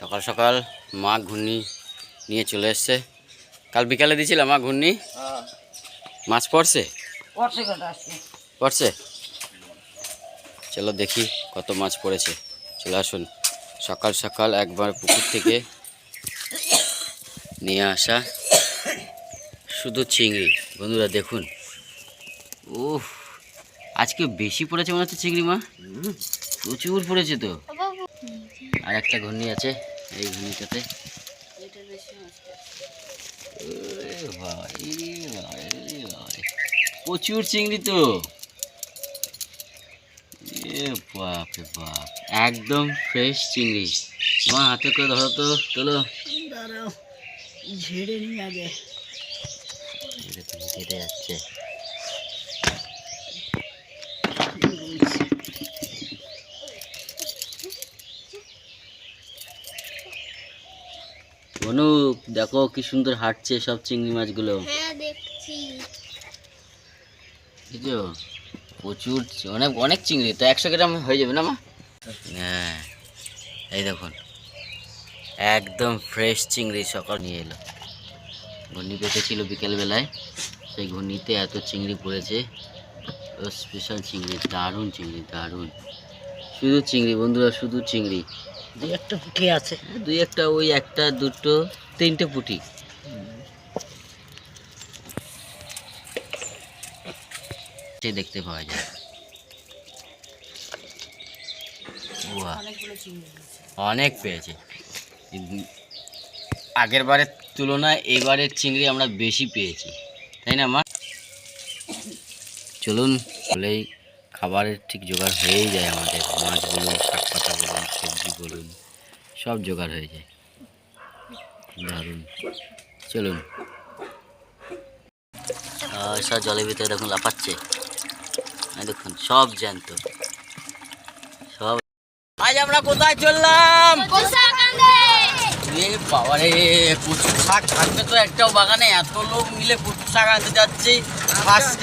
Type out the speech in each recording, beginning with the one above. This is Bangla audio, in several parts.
সকাল সকাল মা ঘূর্ণি নিয়ে চলে এসছে। কাল বিকালে দিয়েছিলাম মা ঘূর্ণি, মাছ পড়ছে পড়ছে। চলো দেখি কত মাছ পড়েছে। চলে আসুন, সকাল সকাল একবার পুকুর থেকে নিয়ে আসা শুধু চিংড়ি। বন্ধুরা দেখুন, উফ আজকে বেশি পড়েছে মনে হচ্ছে চিংড়ি মা, প্রচুর পড়েছে তো। আর একটা ঘূর্ণি আছে, এই ঘূর্ণিটাতে প্রচুর চিংড়ি তো। এ বাপ রে বাপ, একদম ফ্রেশ চিংড়ি। মা হাতে করে ধরো তো, তোলো ঝেড়ে নিয়ে আগে। ঝেড়ে যাচ্ছে। বনু দেখো কি সুন্দর হাঁটছে সব চিংড়ি মাছগুলো। হ্যাঁ দেখছি, বুঝছো, প্রচুর অনেক অনেক চিংড়ি তো, 100 গ্রাম হয়ে যাবে না মা? হ্যাঁ এই দেখুন, একদম ফ্রেশ চিংড়ি সকাল নিয়ে এলো। ঘূর্ণি পেতেছিল বিকেলবেলায়, সেই ঘূর্ণিতে এত চিংড়ি পড়েছে। স্পেশাল চিংড়ি, দারুণ চিংড়ি, দারুণ। শুধু চিংড়ি বন্ধুরা, শুধু চিংড়ি। দুই একটা পুঁটি আছে, দুই একটা, ওই একটা দুটো তিনটে পুঁটি। দেখতে পাওয়া যায়। অনেক পেয়েছে, আগের বারের তুলনায় এবারের চিংড়ি আমরা বেশি পেয়েছি, তাই না মা? চলুন, বলেই খাবারের ঠিক জোগাড় হয়েই যায় আমাদের। মাছ বলুন, শাক পাতা বলুন, সবজি বলুন, সব জোগাড় হয়ে যায়। দারুণ। চলুন, সব জলের ভিতরে দেখুন লাফাচ্ছে, দেখুন সব জ্যান্ত সব। আজ আমরা কোথায় চললাম? বাবারে, কচু শাক থাকবে তো একটাও বাগানে। এত লোক মিলে কচু শাক আনতে যাচ্ছি, ফার্স্ট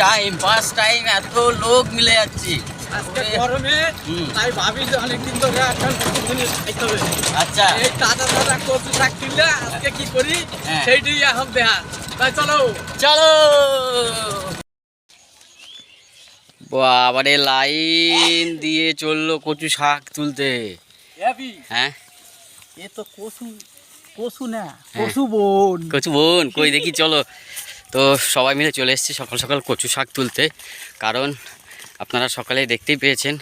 টাইম এত লোক মিলে যাচ্ছি। আচ্ছা, চলো। বাবারে, লাইন দিয়ে চললো কচু শাক তুলতে। হ্যাঁ, এ তো কচু না, কচু বোন। কচু বোন কই দেখি, চলো। তো সবাই মিলে চলে এসেছি সকাল সকাল কচু শাক তুলতে, কারণ আপনারা সকালে দেখতেই পেয়েছেন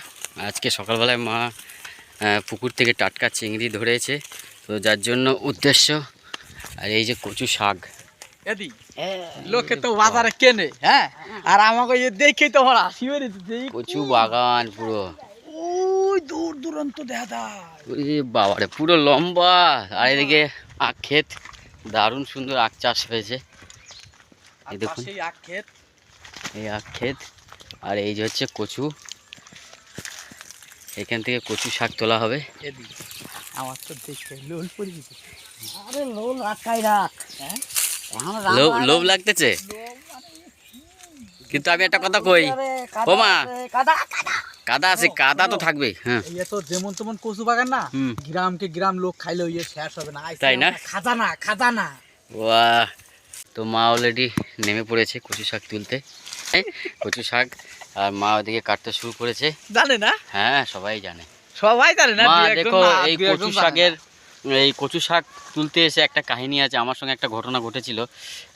আজকে সকালবেলায় মা পুকুর থেকে টাটকা চিংড়ি ধরেছে, তো যার জন্য উদ্দেশ্য। আর এই যে কচু শাক, লোকে তো বাজারে কেনে, হ্যাঁ, আর আমাকে দেখে তো আমার হাসি বেরিয়েছে। কচু বাগান পুরো, ওই দূর দূরান্ত দেখা যায়। বাবারে পুরো লম্বা। আর এদিকে আখ ক্ষেত, দারুণ সুন্দর আখ চাষ হয়েছে। এই দেখুন, এই আখ ক্ষেত। আর এই যে হচ্ছে কচু, এখান থেকে কচু শাক তোলা হবে। আমার তো দেখতে লোল পড়ে গেছে। আরে লোল রাখাই রাখ, হ্যাঁ, লোভ লাগতেছে। কিন্তু আমি একটা কথা কই, ও মা, কাদা আছে, কাদা তো থাকবে। হ্যাঁ, তো যেমন তেমন কচু বাগান না, গ্রামকে গ্রাম লোক খাইলে ইয়ে শেষ হবে না, তাই না? খাজানা। বাহ, তো মা অলরেডি নেমে পড়েছে কচু শাক তুলতে। কচু শাক, আর মা ওদিকে কাটতে শুরু করেছে। জানে না? হ্যাঁ, সবাই জানে না। মা দেখো, এই কচু শাক তুলতে এসে একটা কাহিনী আছে। আমার সঙ্গে একটা ঘটনা ঘটেছিল।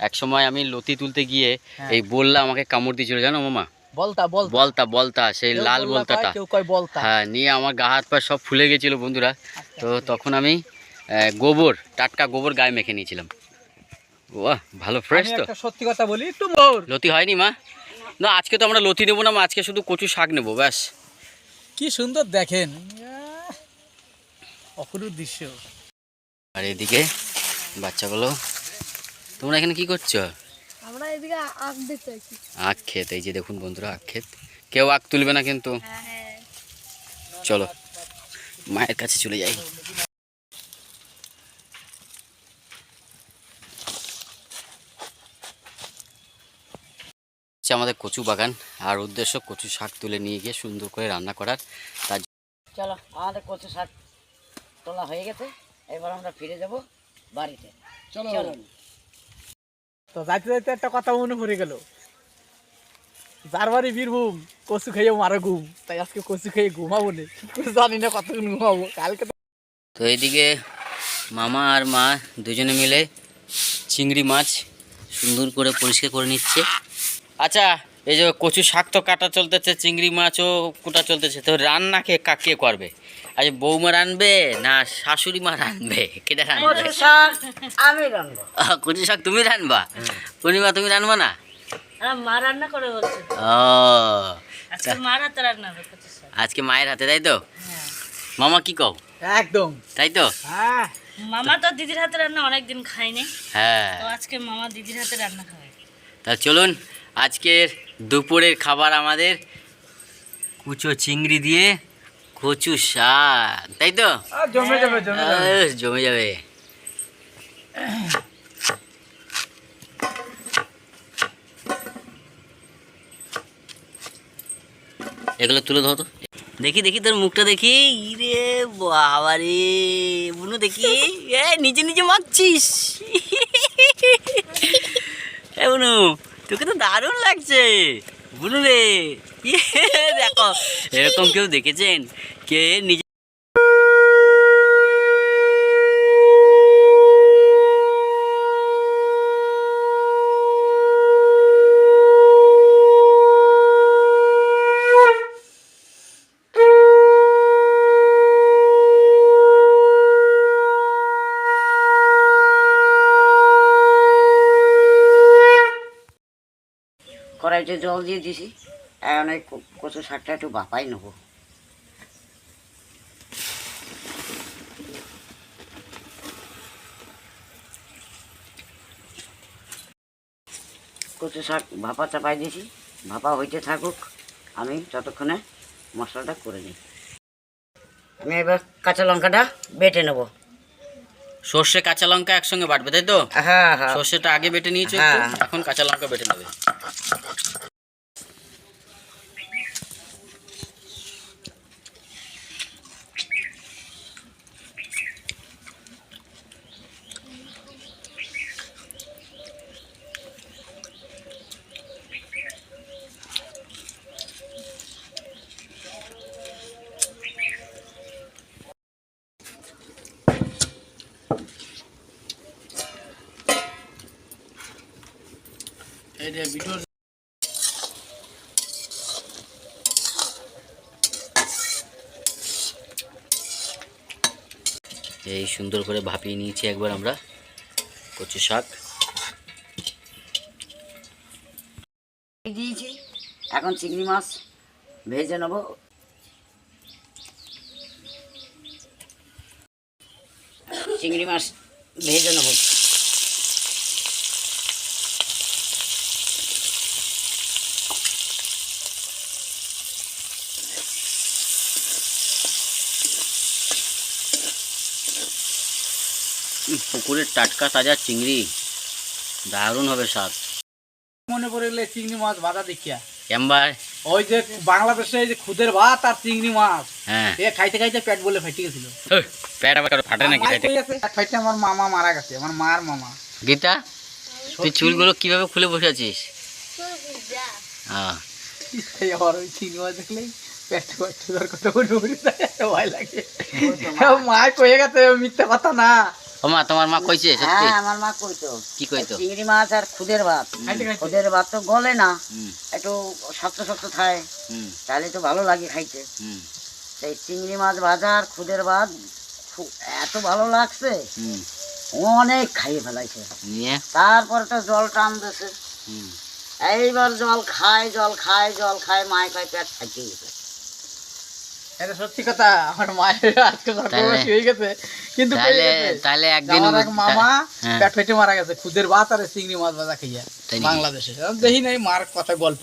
এক সময় আমি লতি তুলতে গিয়ে এই বললা আমাকে কামড় দিয়েছিল, জানো মামা? বলতা, সেই লাল বলতাটা। হ্যাঁ, নিয়ে আমার গা হাত পা সব ফুলে গেছিল বন্ধুরা। তো তখন আমি টাটকা গোবর গায়ে মেখে নিয়েছিলাম। বাহ, ভালো ফ্রেশ তো। সত্যি কথা বলি, একটু লতি হয়নি মা? না, আজকে তো আমরা লতি নেবো না মা, আজকে শুধু কচু শাক নেবো ব্যাস। কি সুন্দর দেখেন, অপরূপ দৃশ্য। আর এদিকে বাচ্চাগুলো, তোমরা এখানে কি করছো? আমরা এদিকে আখ দেখতে আছি। আখ ক্ষেত, এই যে দেখুন বন্ধুরা, আখ ক্ষেত। কেউ আখ তুলবে না কিন্তু। চলো মায়ের কাছে চলে যাই। আমাদের কচু বাগান, আর উদ্দেশ্য কচু শাক তুলে নিয়ে গিয়ে সুন্দর করে রান্না করার। তার চলো, আমাদের কচু শাক তোলা হয়ে গেছে, এবার আমরা ফিরে যাব বাড়িতে। চলো। চলুন। তো যাইতে যাইতে একটা কথা মনে পড়ে গেল, যার বাড়ি বীরভূম কচু খেয়ে মারা ঘুম, তাই আজকে কচু খেয়ে ঘুমাবো না, জানি না কতক্ষণ ঘুমাবো কালকে। তো এইদিকে মামা আর মা দুজনে মিলে চিংড়ি মাছ সুন্দর করে পরিষ্কার করে নিচ্ছে। আচ্ছা, এই যে কচু শাক তো কাটা চলতেছে, চিংড়ি মাছও কুটা চলতেছে, তো রান্না কে করবে? আচ্ছা, বৌমা রানবে না শাশুড়ি মা রানবে? কেটা রানবে? কচু শাক আমি রান্না। কচু শাক তুমি রানবা? পূর্ণিমা তুমি রানবা না? মা রান্না করে বলছে, ও, আজকে মা রাতে রান্না হবে কচু শাক। আজকে মায়ের হাতে, তাই তো? মামা কি কও? একদম তাই তো? হ্যাঁ। মামা তো দিদির হাতে রান্না অনেকদিন খায়নি, হ্যাঁ। তো আজকে মামা দিদির হাতে রান্না খাবে। তা চলুন, আজকের দুপুরের খাবার আমাদের কুচো চিংড়ি দিয়ে কচু শাক, তাই তো? জমে যাবে জমে যাবে। জমে যাবে। এগুলো তুলে ধরো তো, দেখি দেখি তোর মুখটা দেখি। ইরে বাবা রে বুনু, দেখি নিজে নিজে মাখছিস। এ বুনু, তোকে তো দারুণ লাগছে বুনু রে। দেখো, এরকম কেউ দেখেছেন? কে নিজে কড়াইতে জল দিয়ে দিছি, এখন এই কচু শাকটা একটু বাপাই নেবো। কচু শাক ভাপা চাপাই দিয়েছি, ভাপা হইতে থাকুক, আমি ততক্ষণে মশলাটা করে নিই। আমি এবার কাঁচা লঙ্কাটা বেটে নেবো। সর্ষে কাঁচা লঙ্কা একসঙ্গে বাটবে, তাই তো? হ্যাঁ হ্যাঁ। সর্ষেটা আগে বেটে নিয়েছো, হ্যাঁ। এখন কাঁচা লঙ্কা বেটে নেবে। এই সুন্দর করে ভাপিয়ে নিয়েছি একবার আমরা কচু শাক। দিয়েছি, এখন চিংড়ি মাছ ভেজে নেব। চিংড়ি মাছ ভেজে নেব। পুকুরের টাটকা তাজা চিংড়ি, দারুণ হবে স্বাদ। মনে পড়ে গেলে চিংড়ি মাছ ভাজা দেখিয়া, কেমবার? ওই যে বাংলাদেশে এই যে খুদের ভাত আর চিংড়ি মাছ, হ্যাঁ, এ খাইতে খাইতে পেট বলে ফেটে গেছিল। পেট আবার কারো ফাটে নাকি? ফাইটে আমার মামা মারা গেছে, আমার মার মামা। গীতা, তুই চুলগুলো কিভাবে খুলে বসে আছিস? আর ওই চিংড়ি মাছ দেখলেই পেট ধর কথা বলে ভয় লাগে। মা কয়ে গেছে, মিথ্যা কথা না। ও মা, তোমার মা কইছে সত্যি? হ্যাঁ, আমার মা কইতো। কি কইতো? চিংড়ি মাছ আর খুদের ভাত, খুদের ভাত তো গলে না, একটু শক্ত শক্ত থাকে, তাহলে তো ভালো লাগে খাইতে। সেই চিংড়ি মাছ ভাজা আর খুদের ভাত এত ভালো লাগছে, অনেক খাইয়ে ফেলাইছে। তারপর তো জল টান দিছে, এইবার জল খায় জল খায় জল খায়, মায় খায় পেট ফাটিয়ে গেছে। এটা সত্যি কথা, আমার মায়ের আজকে সর্বনাশ হয়ে গেছে, কিন্তু তাহলে একদিন আমার এক মামা পেট ফেটে মারা গেছে খুদের ভাত আর চিংড়ি মাছ ভাজা খাইয়া বাংলাদেশে। দেখি নাই মার কথা গল্প,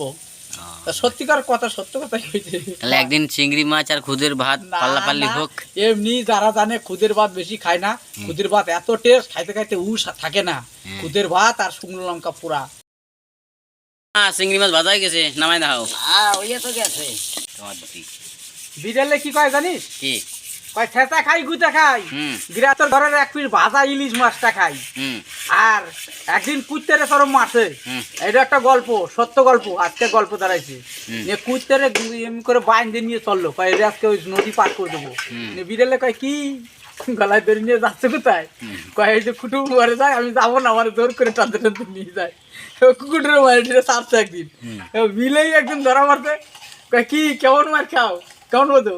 সত্যিকার কথা, সত্য কথা কইছে। তাহলে একদিন চিংড়ি মাছ আর খুদের ভাত পাল্লাপাল্লি হোক। এমনি যারা জানে খুদের ভাত বেশি খায় না, খুদের ভাত এত টেস্ট, খাইতে খাইতে থাকে না। খুদের ভাত আর শুকনো লঙ্কা পুরা। চিংড়ি মাছ ভাজা হয়ে গেছে, নামাই দাও। ওই তো গেছে। বিড়ালে কি কয় জানিস? কি কয় ছেঁচা খাই গুতা খাই হুম গৃহস্থর ঘরের এক পিস ভাজা ইলিশ মাছটা খাই হুম আর একদিন কুত্তেরে চরম মারছে হুম এটা একটা গল্প সত্য গল্প আজকে গল্প দাঁড়াইছে হুম। নিয়ে কুত্তেরে এমনি করে বাইন দিয়ে নিয়ে চললো কয় এর আজকে ওই নদী পার করে দেবো হুম। নিয়ে বিড়ালে কয় কি গলায় ধরে নিয়ে যাচ্ছে কোথায় হুম। কয় এই যে কুটুম মরে যায় আমি যাবো না আমার জোর করে টানতে টানতে নিয়ে যায় কুকুরের মারে দিয়ে চাপছে একদিন বিলেই একদিন ধরা মারছে কয় কি কেমন মার খাও কেমন হতো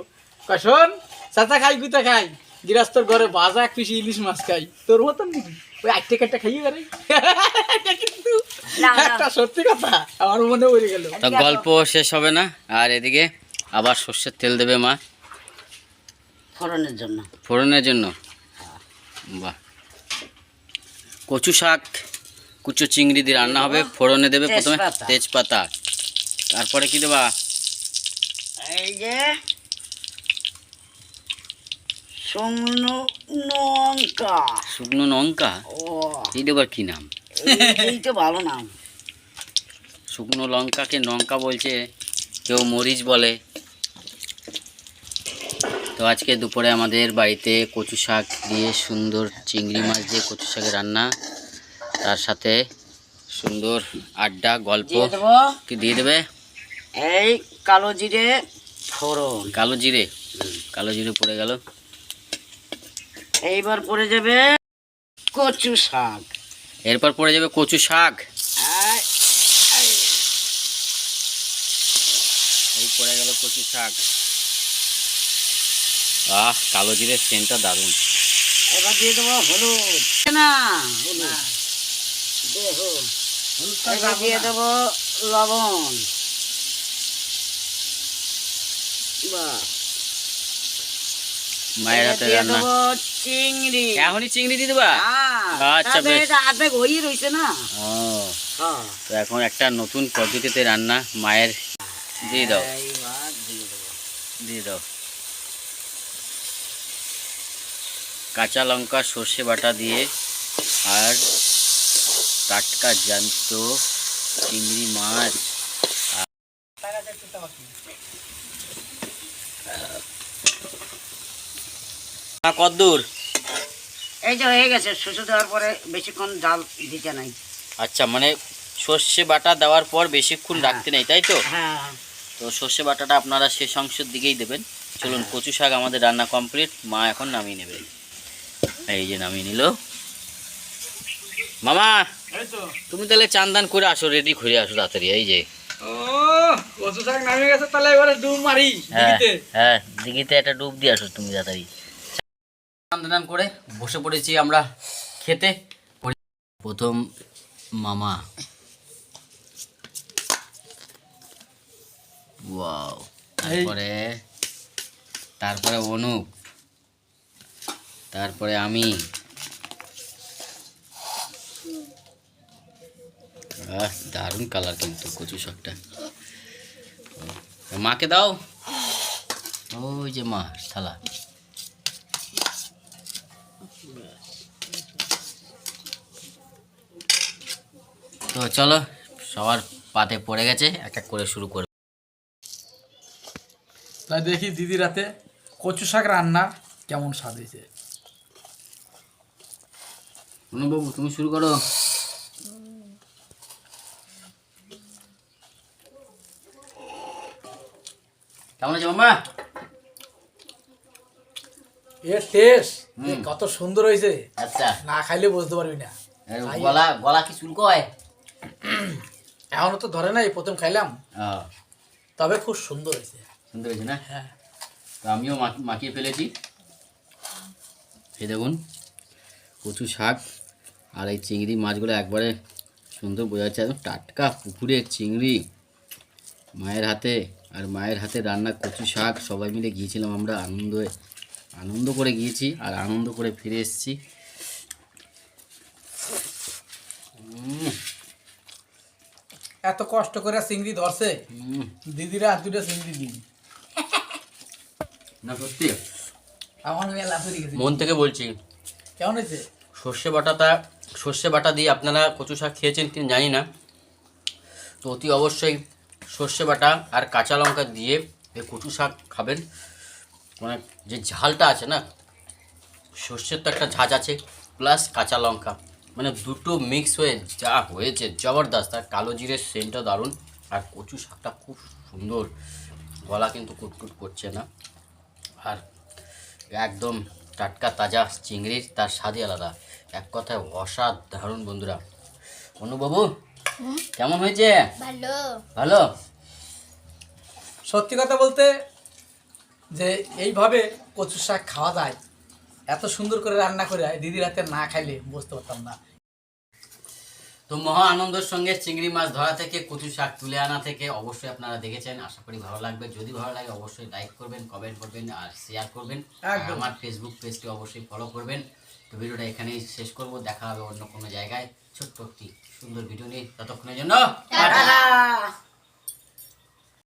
কয় শোন চাচা খাই গুতা খাই গৃহস্থর ঘরে ভাজা এক পিস ইলিশ মাছ খাই তোর মতন নাকি ওই একটা কাটটা খাইয়ে গেলে কিন্তু না, না। একটা সত্যি কথা আমার মনে পড়ে গেল তো গল্প শেষ হবে না আর এদিকে আবার সর্ষের তেল দেবে মা ফোড়নের জন্য ফোড়নের জন্য বাহ কচু শাক কুচো চিংড়ি দিয়ে রান্না হবে ফোড়নে দেবে প্রথমে তেজপাতা। তেজপাতা তারপরে কি দেবা এই যে শুকনো লঙ্কা শুকনো লঙ্কা ও এই দেবার কি নাম এই তো ভালো নাম শুকনো লঙ্কাকে লঙ্কা বলছে কেউ মরিচ বলে তো আজকে দুপুরে আমাদের বাড়িতে কচু শাক দিয়ে সুন্দর চিংড়ি মাছ দিয়ে কচু শাকের রান্না তার সাথে সুন্দর আড্ডা গল্প দিয়ে দেবো কি দিয়ে দেবে এই কালো জিরে ফোড়ন কালো জিরে পড়ে গেল এইবার পড়ে যাবে কচু শাক এরপর পড়ে যাবে কচু শাক এই, এই, এই পড়ে গেল কচু শাক কালো জিরের সেন্টটা দারুণ এবার দিয়ে দেবো হলুদ না হলুদ দেখো এবার দিয়ে দেবো লবণ বাহ মায়ের এবার হাতে দিয়ে রান্না দেবো চিংড়ি এখনই চিংড়ি দিয়ে দেবা আচ্ছা, বেশ। এটা আর্ধেক হয়ে রয়েছে না ও হ্যাঁ তো এখন একটা নতুন পদ্ধতিতে রান্না মায়ের দিয়ে দাও এইবার দিয়ে দেবো দিয়ে দাও কাঁচা লঙ্কা সর্ষে বাটা দিয়ে আর টাটকা জ্যান্ত চিংড়ি মাছ কদ্দূর এই যে হয়ে গেছে শুষে দেওয়ার পরে বেশিক্ষণ ডাল দিতে নাই আচ্ছা মানে সর্ষে বাটা দেওয়ার পর বেশিক্ষণ রাখতে নেই তাই তো হ্যাঁ তো সর্ষে বাটাটা আপনারা শেষ অংশের দিকেই দেবেন চলুন কচু শাক আমাদের রান্না কমপ্লিট মা এখন নামিয়ে নেবে এই যে নামিয়ে নিল মামা তুমি তাহলে চান্দান করে আসো রেডি করে আসো তাড়াতাড়ি এই যে ও কচু শাক নামে গেছে তাহলে এবারে ডুব মারি হ্যাঁ দিঘিতে। হ্যাঁ দিঘিতে একটা ডুব দিয়ে আসো তুমি তাড়াতাড়ি চান্দান করে বসে পড়েছি আমরা খেতে প্রথম মামা ওয়াও তারপরে অনুপ তারপরে আমি দারুণ কালার কিন্তু কচু শাকটা মাকে দাও ওই যে মা থালা তো চলো সবার পাতে পড়ে গেছে এক এক করে শুরু করে তাই দেখি দিদি রাতে কচু শাক রান্না কেমন স্বাদ হয়েছে অনুবাবু তুমি শুরু করো কেমন আছে মামা এর টেস্ট কত সুন্দর হয়েছে আচ্ছা না খাইলে বুঝতে পারবি না গলা গলা কি চুলকো হয় এখনো তো ধরে নাই প্রথম খাইলাম তবে খুব সুন্দর হয়েছে সুন্দর হয়েছে না হ্যাঁ তো আমিও মাখিয়ে ফেলেছি এই দেখুন কচু শাক আর এই চিংড়ি মাছগুলো একবারে সুন্দর বোঝা যাচ্ছে একদম টাটকা পুকুরের চিংড়ি মায়ের হাতে আর মায়ের হাতে রান্না কচু শাক সবাই মিলে গিয়েছিলাম আমরা আনন্দ করে গিয়েছি আর আনন্দ করে ফিরে এসেছি এত কষ্ট করে চিংড়ি ধরছে দিদিরা আর দুটো চিংড়ি দিন না সত্যি আমার মেলা ফুরি গেছে মন থেকে বলছি কেমন হয়েছে সর্ষে বাটা দিয়ে আপনারা কচু শাক খেয়েছেন কিনা জানি না তো অতি অবশ্যই সর্ষে বাটা আর কাঁচা লঙ্কা দিয়ে এই কচু শাক খাবেন মানে যে ঝালটা আছে না, সর্ষের তো একটা ঝাঁজ আছে, প্লাস কাঁচা লঙ্কা, মানে দুটো মিক্স হয়ে যা হয়েছে জবরদস্ত। আর কালো জিরের সেন্টটা দারুণ, আর কচু শাকটা খুব সুন্দর, গলা কিন্তু কুটকুট করছে না। আর একদম টাটকা তাজা চিংড়ির তার স্বাদই আলাদা, এক কথায় অসাধারণ বন্ধুরা। অনুবাবু কেমন হয়েছে? ভালো। ভালো? সত্যি কথা বলতে যে এইভাবে কচু শাক খাওয়া যায়, এত সুন্দর করে রান্না করে দিদির হাতে না খাইলে বুঝতে পারতাম না। তো মহা আনন্দের সঙ্গে চিংড়ি মাছ ধরা থেকে কচু শাক তুলে আনা থেকে অবশ্যই আপনারা দেখেছেন, আশা করি ভালো লাগবে। যদি ভালো লাগে অবশ্যই লাইক করবেন, কমেন্ট করবেন আর শেয়ার করবেন। আর একদম। আমার ফেসবুক পেজটি অবশ্যই ফলো করবেন। তো ভিডিওটা এখানেই শেষ করব, দেখা হবে অন্য কোনো জায়গায় ছোট্ট একটি সুন্দর ভিডিও নিয়ে। ততক্ষণের জন্য টাটা।